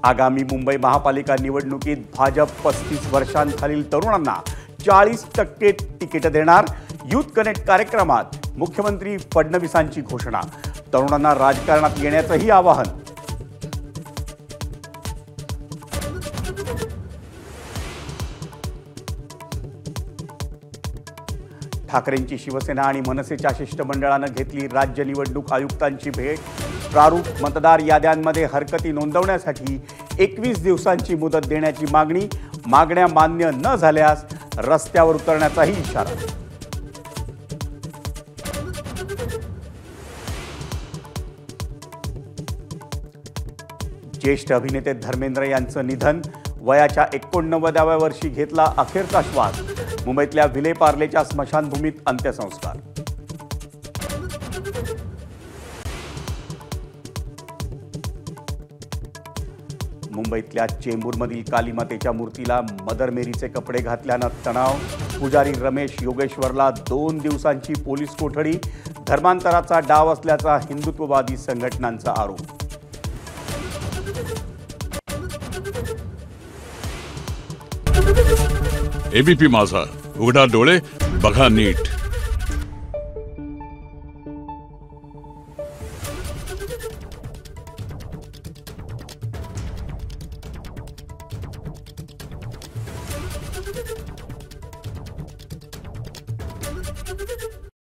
आगामी मुंबई महापालिका निवडणुकीत भाजप 35 वर्षांखालील तरुणांना 40% तिकीट देणार। यूथ कनेक्ट कार्यक्रमात मुख्यमंत्री फडणवीसांची घोषणा। तरुणांना राजकारणात येण्याचंही आवाहन। ठाकरेंची शिवसेना आणि मनसेच्या शिष्टमंडळानं घेतली राज्य निवडणूक आयुक्तांची भेट। प्रारूप मतदार याद्यांमध्ये हरकती नोंदवण्यासाठी 21 दिवसांची मुदत देण्याची मागणी। मागण्या मान्य न झाल्यास रस्त्यावर उतरण्याचाही इशारा। ज्येष्ठ अभिनेते धर्मेंद्र यांचं निधन। वयाच्या 89व्या वर्षी घेतला अखेरचा श्वास। मुंबईतल्या विलेपार्लेच्या स्मशानभूमीत अंत्यसंस्कार। मुंबईतल्या चेंबूरमधील कालीमातेच्या मूर्तीला मदर मेरीचे कपडे घातल्यानं तणाव। पुजारी रमेश योगेश्वरला 2 दिवसांची पोलीस कोठडी। धर्मांतराचा डाव असल्याचा हिंदुत्ववादी संघटनांचा आरोप। एबीपी माझा, उघडा डोळे बघा नीट।